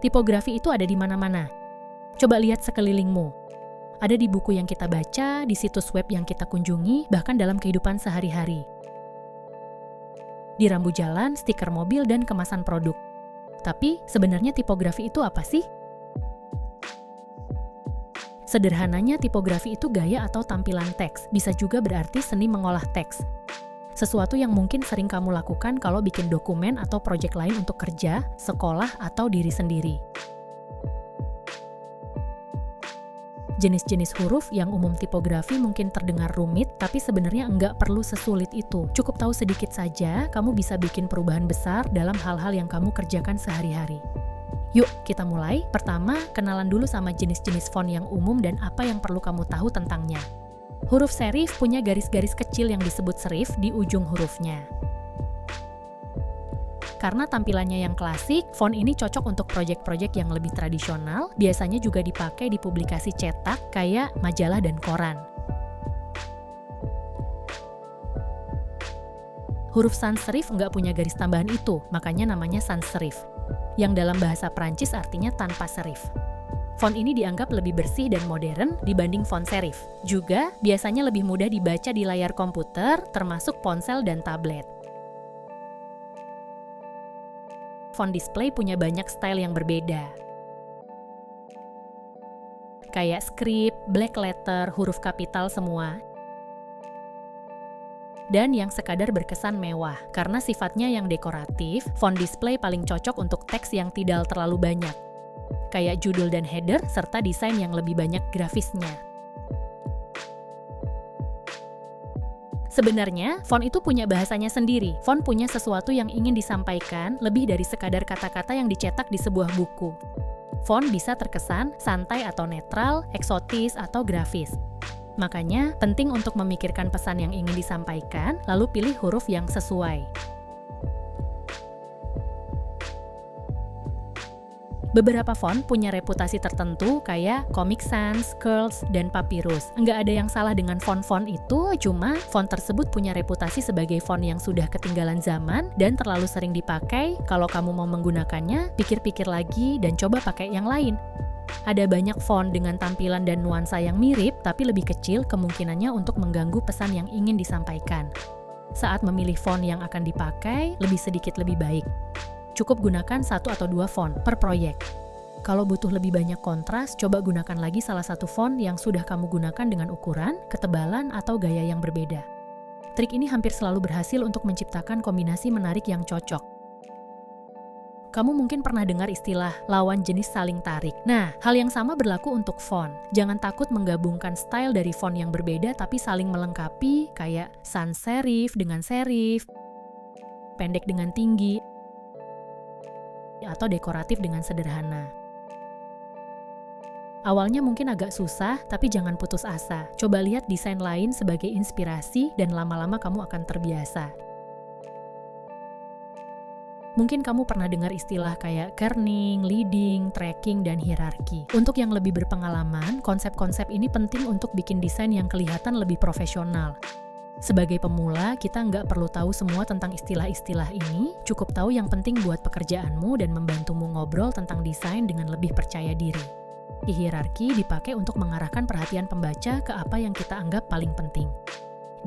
Tipografi itu ada di mana-mana. Coba lihat sekelilingmu. Ada di buku yang kita baca, di situs web yang kita kunjungi, bahkan dalam kehidupan sehari-hari. Di rambu jalan, stiker mobil, dan kemasan produk. Tapi, sebenarnya tipografi itu apa sih? Sederhananya, tipografi itu gaya atau tampilan teks. Bisa juga berarti seni mengolah teks. Sesuatu yang mungkin sering kamu lakukan kalau bikin dokumen atau proyek lain untuk kerja, sekolah, atau diri sendiri. Jenis-jenis huruf yang umum tipografi mungkin terdengar rumit, tapi sebenarnya nggak perlu sesulit itu. Cukup tahu sedikit saja, kamu bisa bikin perubahan besar dalam hal-hal yang kamu kerjakan sehari-hari. Yuk, kita mulai. Pertama, kenalan dulu sama jenis-jenis font yang umum dan apa yang perlu kamu tahu tentangnya. Huruf serif punya garis-garis kecil yang disebut serif di ujung hurufnya. Karena tampilannya yang klasik, font ini cocok untuk proyek-proyek yang lebih tradisional, biasanya juga dipakai di publikasi cetak kayak majalah dan koran. Huruf sans serif nggak punya garis tambahan itu, makanya namanya sans serif, yang dalam bahasa Prancis artinya tanpa serif. Font ini dianggap lebih bersih dan modern dibanding font serif. Juga, biasanya lebih mudah dibaca di layar komputer, termasuk ponsel dan tablet. Font display punya banyak style yang berbeda. Kayak script, black letter, huruf kapital semua. Dan yang sekadar berkesan mewah. Karena sifatnya yang dekoratif, font display paling cocok untuk teks yang tidak terlalu banyak. Kayak judul dan header, serta desain yang lebih banyak grafisnya. Sebenarnya, font itu punya bahasanya sendiri. Font punya sesuatu yang ingin disampaikan lebih dari sekadar kata-kata yang dicetak di sebuah buku. Font bisa terkesan santai atau netral, eksotis atau grafis. Makanya, penting untuk memikirkan pesan yang ingin disampaikan, lalu pilih huruf yang sesuai. Beberapa font punya reputasi tertentu kayak Comic Sans, Curls, dan Papyrus. Nggak ada yang salah dengan font-font itu, cuma font tersebut punya reputasi sebagai font yang sudah ketinggalan zaman dan terlalu sering dipakai. Kalau kamu mau menggunakannya, pikir-pikir lagi dan coba pakai yang lain. Ada banyak font dengan tampilan dan nuansa yang mirip, tapi lebih kecil kemungkinannya untuk mengganggu pesan yang ingin disampaikan. Saat memilih font yang akan dipakai, lebih sedikit lebih baik. Cukup gunakan 1 atau 2 font per proyek. Kalau butuh lebih banyak kontras, coba gunakan lagi salah satu font yang sudah kamu gunakan dengan ukuran, ketebalan, atau gaya yang berbeda. Trik ini hampir selalu berhasil untuk menciptakan kombinasi menarik yang cocok. Kamu mungkin pernah dengar istilah lawan jenis saling tarik. Nah, hal yang sama berlaku untuk font. Jangan takut menggabungkan style dari font yang berbeda tapi saling melengkapi, kayak sans serif dengan serif, pendek dengan tinggi, atau dekoratif dengan sederhana. Awalnya mungkin agak susah, tapi jangan putus asa. Coba lihat desain lain sebagai inspirasi dan lama-lama kamu akan terbiasa. Mungkin kamu pernah dengar istilah kayak kerning, leading, tracking, dan hierarki. Untuk yang lebih berpengalaman, konsep-konsep ini penting untuk bikin desain yang kelihatan lebih profesional. Sebagai pemula, kita nggak perlu tahu semua tentang istilah-istilah ini, cukup tahu yang penting buat pekerjaanmu dan membantumu ngobrol tentang desain dengan lebih percaya diri. Hierarki dipakai untuk mengarahkan perhatian pembaca ke apa yang kita anggap paling penting.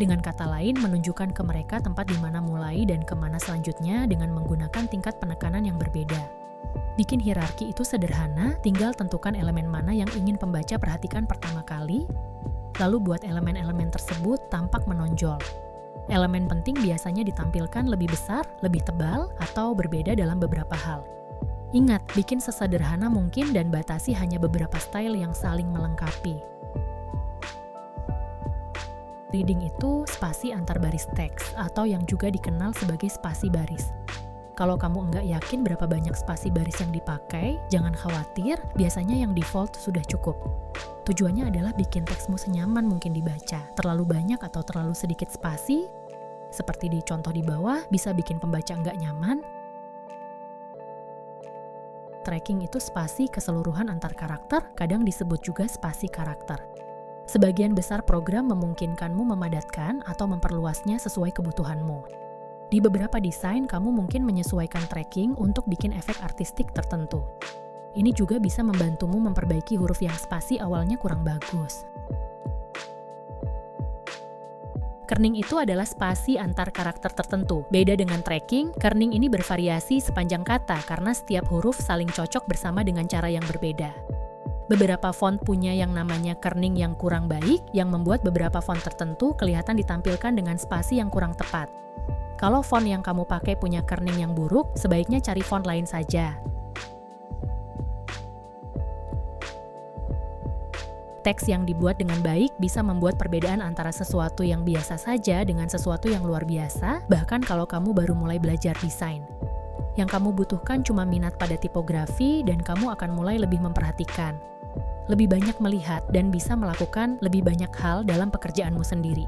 Dengan kata lain, menunjukkan ke mereka tempat di mana mulai dan kemana selanjutnya dengan menggunakan tingkat penekanan yang berbeda. Bikin hierarki itu sederhana, tinggal tentukan elemen mana yang ingin pembaca perhatikan pertama kali, lalu buat elemen-elemen tersebut tampak menonjol. Elemen penting biasanya ditampilkan lebih besar, lebih tebal, atau berbeda dalam beberapa hal. Ingat, bikin sesederhana mungkin dan batasi hanya beberapa style yang saling melengkapi. Leading itu spasi antar baris teks, atau yang juga dikenal sebagai spasi baris. Kalau kamu nggak yakin berapa banyak spasi baris yang dipakai, jangan khawatir, biasanya yang default sudah cukup. Tujuannya adalah bikin teksmu senyaman mungkin dibaca. Terlalu banyak atau terlalu sedikit spasi, seperti di contoh di bawah, bisa bikin pembaca nggak nyaman. Tracking itu spasi keseluruhan antar karakter, kadang disebut juga spasi karakter. Sebagian besar program memungkinkanmu memadatkan atau memperluasnya sesuai kebutuhanmu. Di beberapa desain, kamu mungkin menyesuaikan tracking untuk bikin efek artistik tertentu. Ini juga bisa membantumu memperbaiki huruf yang spasi awalnya kurang bagus. Kerning itu adalah spasi antar karakter tertentu. Beda dengan tracking, kerning ini bervariasi sepanjang kata karena setiap huruf saling cocok bersama dengan cara yang berbeda. Beberapa font punya yang namanya kerning yang kurang baik, yang membuat beberapa font tertentu kelihatan ditampilkan dengan spasi yang kurang tepat. Kalau font yang kamu pakai punya kerning yang buruk, sebaiknya cari font lain saja. Teks yang dibuat dengan baik bisa membuat perbedaan antara sesuatu yang biasa saja dengan sesuatu yang luar biasa, bahkan kalau kamu baru mulai belajar desain. Yang kamu butuhkan cuma minat pada tipografi, dan kamu akan mulai lebih memperhatikan, lebih banyak melihat, dan bisa melakukan lebih banyak hal dalam pekerjaanmu sendiri.